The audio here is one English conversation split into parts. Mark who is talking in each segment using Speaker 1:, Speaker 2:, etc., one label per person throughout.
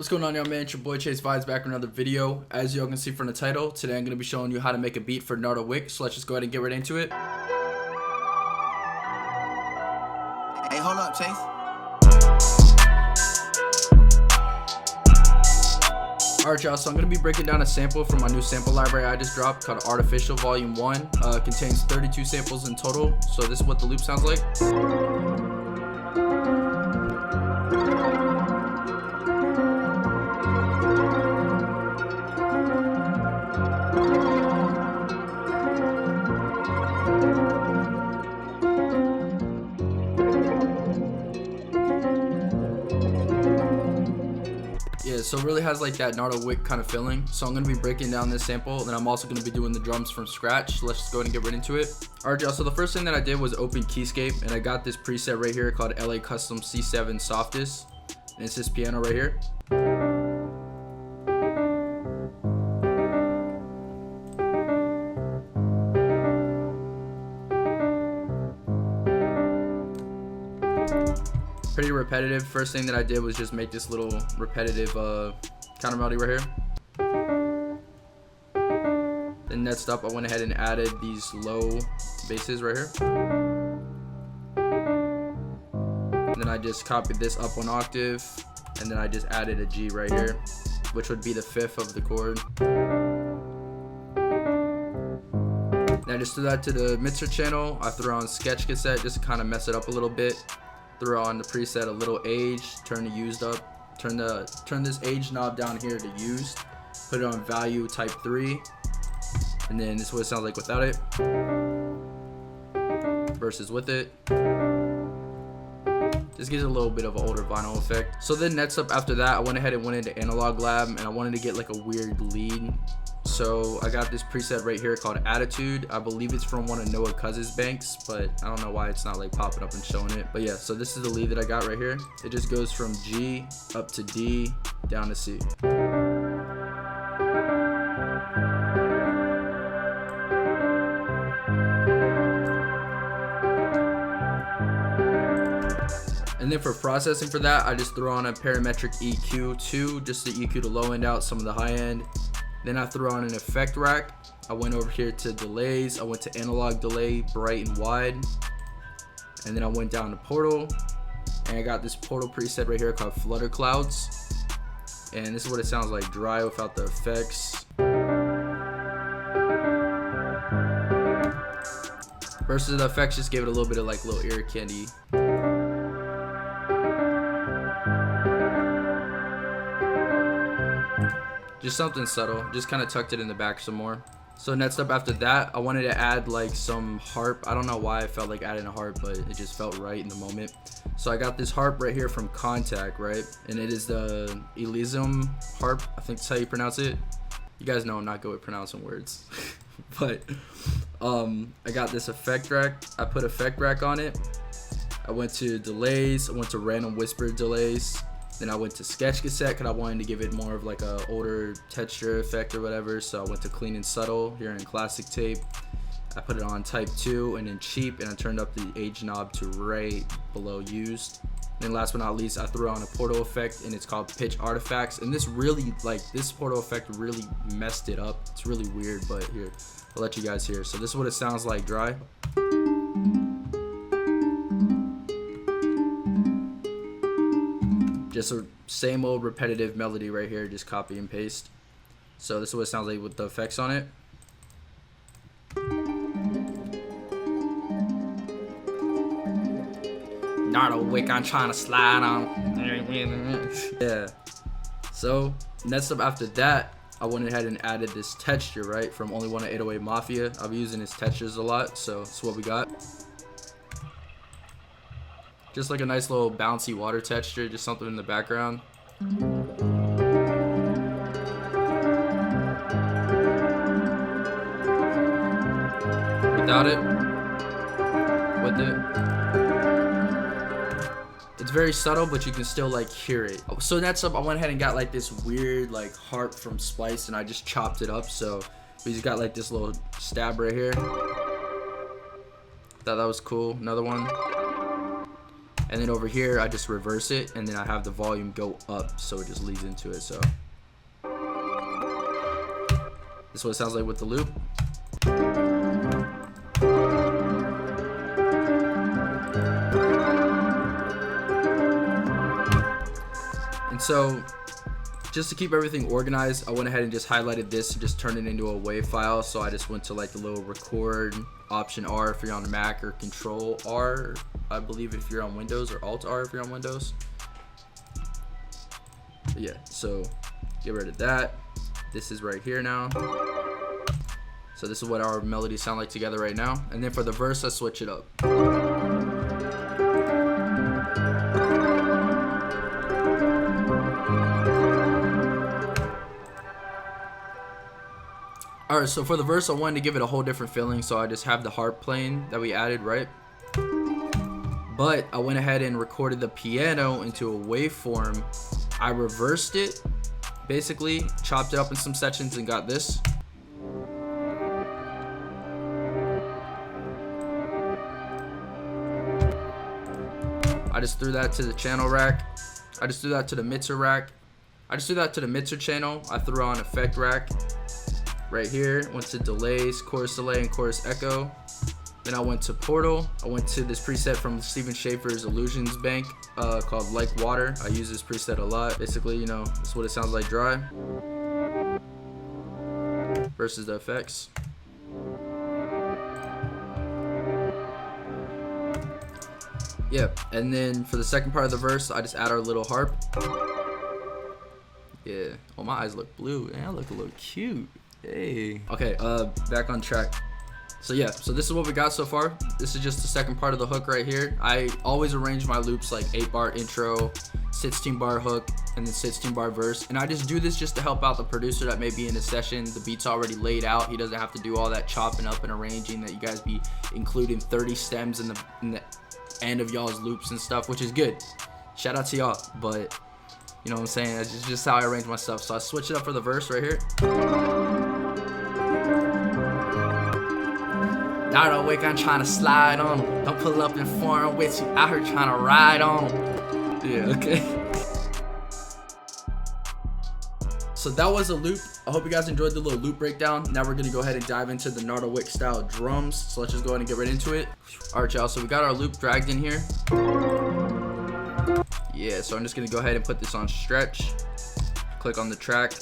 Speaker 1: What's going on, y'all, man? It's your boy Chase Vibes back with another video. As y'all can see from the title, today I'm going to be showing you how to make a beat for NARDO WICK. So let's just go ahead and get right into it.
Speaker 2: Hey, hold up, Chase.
Speaker 1: Alright, y'all, so I'm going to be breaking down a sample from my new sample library I just dropped called Artificial Volume 1. Contains 32 samples in total, so this is what the loop sounds like. Yeah, so it really has like that NARDO WICK kind of feeling. So I'm going to be breaking down this sample, and then I'm also going to be doing the drums from scratch. Let's just go ahead and get right into it. Alright, y'all, so the first thing that I did was open Keyscape, and I got this preset right here called LA Custom C7 Softest, and it's this piano right here. Pretty repetitive. First thing that I did was just make this little repetitive counter melody right here. Then next up, I went ahead and added these low basses right here. And then I just copied this up one octave, and then I just added a G right here, which would be the fifth of the chord. Then I just threw that to the mixer channel. I threw on sketch cassette just to kind of mess it up a little bit. Throw on the preset a little age, turn the used up, turn this age knob down here to used, put it on value type 3, and then this is what it sounds like without it versus with it. Just gives it a little bit of an older vinyl effect. So then next up after that, I went ahead and went into Analog Lab, and I wanted to get like a weird lead. So I got this preset right here called Attitude. I believe it's from one of Noah Cousins' banks, but I don't know why it's not like popping up and showing it. But yeah, so this is the lead that I got right here. It just goes from G up to D down to C. And then for processing for that, I just threw on a parametric EQ too, just to EQ the low end out, some of the high end. Then I threw on an effect rack. I went over here to delays. I went to analog delay, bright and wide. And then I went down to portal. And I got this portal preset right here called Flutter Clouds. And this is what it sounds like, dry without the effects. Versus the effects just gave it a little bit of like little ear candy. Just something subtle, just kind of tucked it in the back some more. So next up after that, I wanted to add like some harp. I don't know why I felt like adding a harp, but it just felt right in the moment. So I got this harp right here from Contact, right? And it is the Elysium harp, I think that's how you pronounce it. You guys know I'm not good at pronouncing words. But I got this effect rack. I put effect rack on it. I went to delays, I went to random whisper delays. Then I went to sketch cassette because I wanted to give it more of like a older texture effect or whatever. So I went to clean and subtle here in classic tape. I put it on type 2 and then cheap, and I turned up the age knob to right below used. Then last but not least, I threw on a portal effect, and it's called Pitch Artifacts. And this really, like, this portal effect really messed it up. It's really weird, but here, I'll let you guys hear. So this is what it sounds like dry. Just a same old repetitive melody right here, just copy and paste. So this is what it sounds like with the effects on it. NARDO WICK, I'm trying to slide on. Yeah. So next up after that, I went ahead and added this texture, right, from Only One 808 Mafia. I've been using his textures a lot, so that's what we got. Just like a nice little bouncy water texture, just something in the background. Without it, with it. It's very subtle, but you can still like hear it. So next up, I went ahead and got like this weird like harp from Splice, and I just chopped it up. So we just got like this little stab right here. Thought that was cool. Another one. And then over here, I just reverse it, and then I have the volume go up, so it just leads into it. So this is what it sounds like with the loop. And so just to keep everything organized, I went ahead and just highlighted this and just turned it into a WAV file. So I just went to like the little record, Option R if you're on Mac, or Control R, I believe, if you're on Windows, or Alt R if you're on Windows. But yeah, so get rid of that. This is right here now. So this is what our melodies sound like together right now. And then for the verse, I switch it up. Alright, so for the verse, I wanted to give it a whole different feeling, so I just have the harp playing that we added, right? But I went ahead and recorded the piano into a waveform. I reversed it, basically, chopped it up in some sections and got this. I just threw that to the channel rack. I just threw that to the mixer rack. I just threw that to the mixer channel. I threw on effect rack. Right here, went to delays, chorus delay, and chorus echo. Then I went to Portal. I went to this preset from Steven Schaefer's Illusions Bank called Like Water. I use this preset a lot. Basically, you know, this is what it sounds like dry versus the effects. Yeah, and then for the second part of the verse, I just add our little harp. Yeah, oh, my eyes look blue, and I look a little cute. Hey. Okay, back on track. So yeah, so this is what we got so far. This is just the second part of the hook right here. I always arrange my loops like 8-bar intro, 16-bar hook, and then 16-bar verse. And I just do this just to help out the producer that may be in a session. The beat's already laid out. He doesn't have to do all that chopping up and arranging that you guys be including 30 stems in the end of y'all's loops and stuff, which is good. Shout out to y'all, but you know what I'm saying? That's just how I arrange my stuff. So I switch it up for the verse right here. NARDO WICK, I'm trying to slide on them. Don't pull up in foreign with you. Out here trying to ride on them. Yeah, okay. So that was a loop. I hope you guys enjoyed the little loop breakdown. Now we're gonna go ahead and dive into the NARDO WICK style drums. So let's just go ahead and get right into it. All right, y'all. So we got our loop dragged in here. Yeah. So I'm just gonna go ahead and put this on stretch. Click on the track.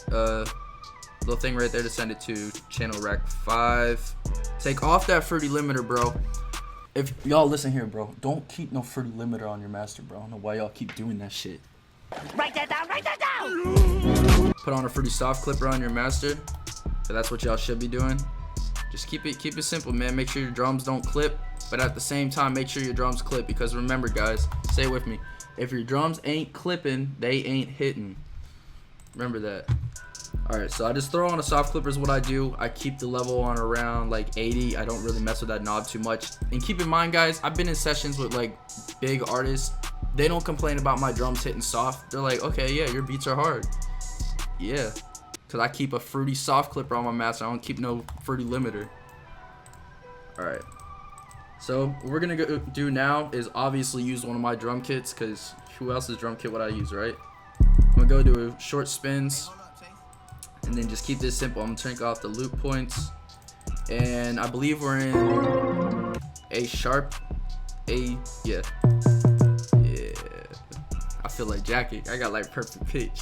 Speaker 1: Little thing right there to send it to channel rack 5. Take off that fruity limiter, bro. If y'all listen here, bro, don't keep no fruity limiter on your master, bro. I don't know why y'all keep doing that shit.
Speaker 3: Write that down, write that down.
Speaker 1: Put on a fruity soft clipper on your master. So that's what y'all should be doing. Just keep it simple, man. Make sure your drums don't clip, but at the same time, make sure your drums clip, because remember, guys, say it with me. If your drums ain't clipping, they ain't hitting. Remember that. Alright, so I just throw on a soft clipper is what I do. I keep the level on around like 80. I don't really mess with that knob too much. And keep in mind, guys, I've been in sessions with like big artists. They don't complain about my drums hitting soft. They're like, okay, yeah, your beats are hard. Yeah, because I keep a fruity soft clipper on my master. I don't keep no fruity limiter. Alright, so what we're going to do now is obviously use one of my drum kits, because who else's drum kit would I use, right? I'm going to go do short spins. And then just keep this simple. I'm gonna take off the loop points, and I believe we're in A sharp. Yeah. I feel like Jackie. I got like perfect pitch.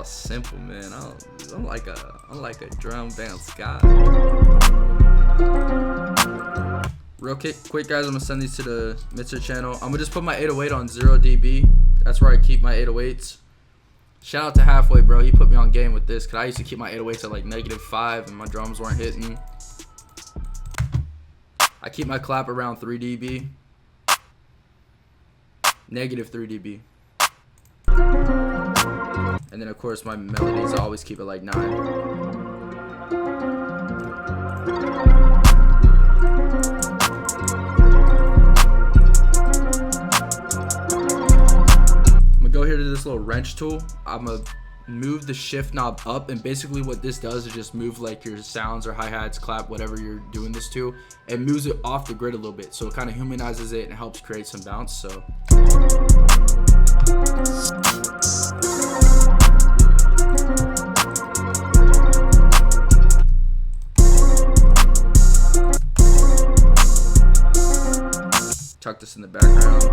Speaker 1: Simple, man. I'm like a drum bounce guy. Real quick, guys, I'm gonna send these to the mixer channel. I'm gonna just put my 808 on 0 dB. That's where I keep my 808s. Shout out to Halfway, bro. He put me on game with this, because I used to keep my 808s at like -5 and my drums weren't hitting. I keep my clap around 3 dB. -3 dB. And then, of course, my melodies, I always keep it like 9. this little wrench tool, I'm gonna move the shift knob up, and basically what this does is just move like your sounds or hi-hats, clap, whatever you're doing this to, and moves it off the grid a little bit, so it kind of humanizes it and helps create some bounce. So tuck this in the background.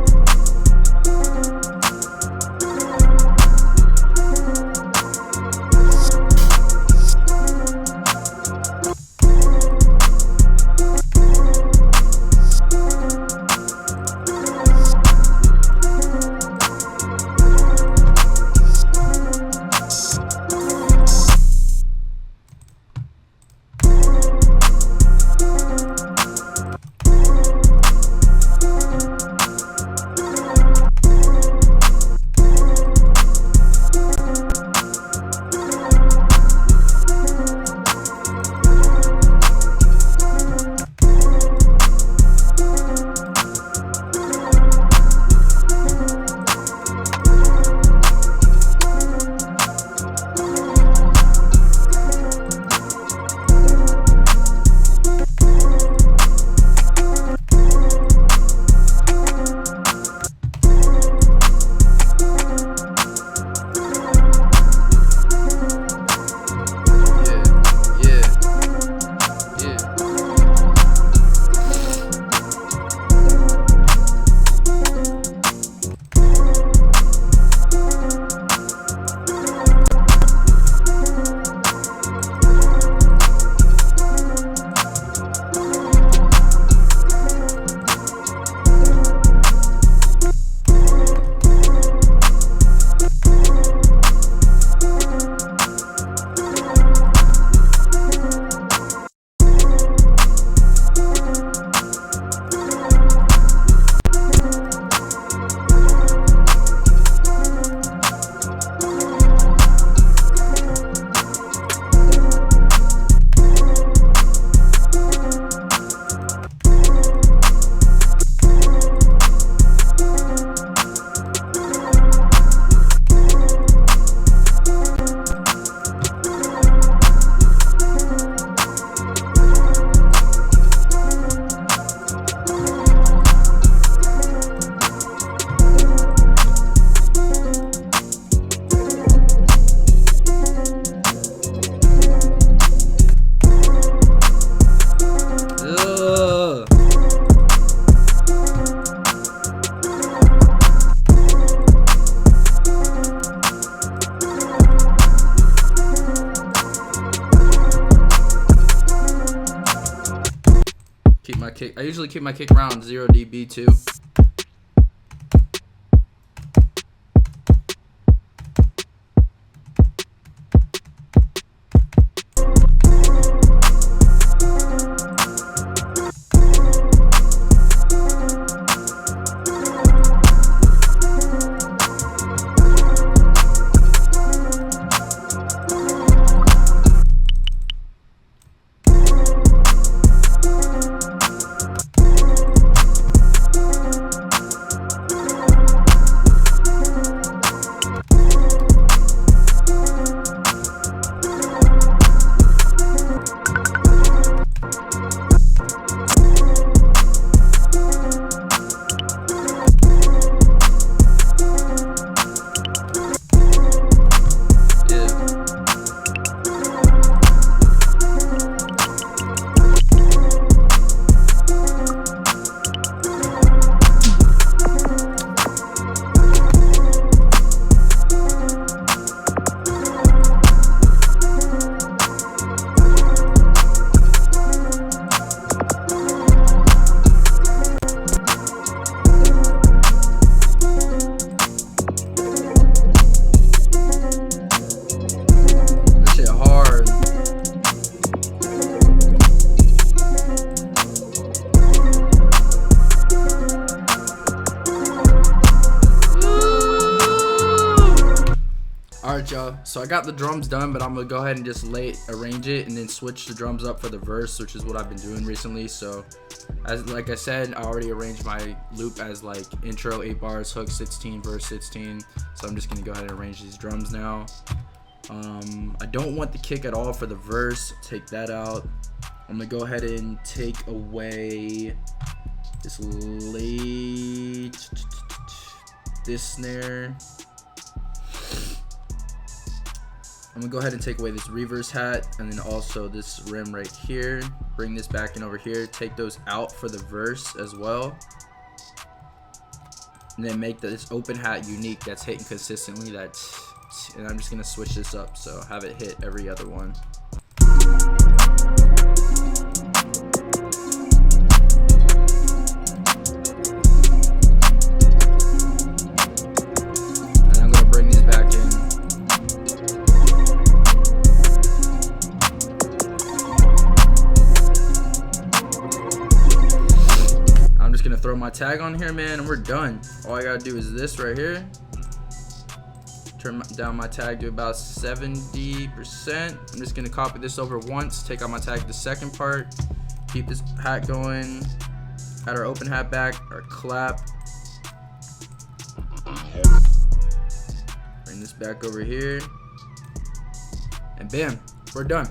Speaker 1: I usually keep my kick around 0 dB too. Alright, y'all, so I got the drums done, but I'm gonna go ahead and just arrange it and then switch the drums up for the verse, which is what I've been doing recently. So like I said, I already arranged my loop as like intro 8 bars, hook 16, verse 16. So I'm just gonna go ahead and arrange these drums now. I don't want the kick at all for the verse. Take that out. I'm gonna go ahead and take away this snare. I'm gonna go ahead and take away this reverse hat and then also this rim right here. Bring this back in over here. Take those out for the verse as well. And then make this open hat unique that's hitting consistently. And I'm just gonna switch this up, so have it hit every other one. Throw my tag on here, man, and we're done. All I gotta do is this right here. Turn down my tag to about 70%. I'm just gonna copy this over once, take out my tag the second part, keep this hat going, add our open hat back, our clap. Bring this back over here. And bam, we're done.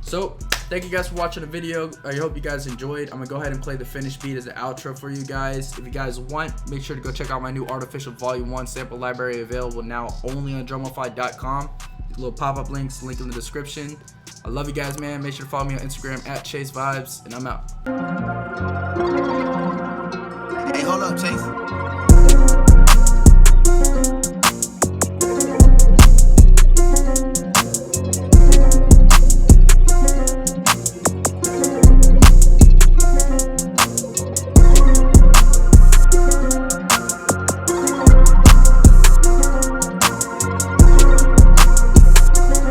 Speaker 1: So thank you guys for watching the video. I hope you guys enjoyed. I'm gonna go ahead and play the finished beat as the outro for you guys. If you guys want, make sure to go check out my new Artificial Volume 1 sample library, available now only on drumify.com. Little pop-up links, link in the description. I love you guys, man. Make sure to follow me on Instagram at Chase Vibes, and I'm out.
Speaker 2: Hey, hold up, Chase.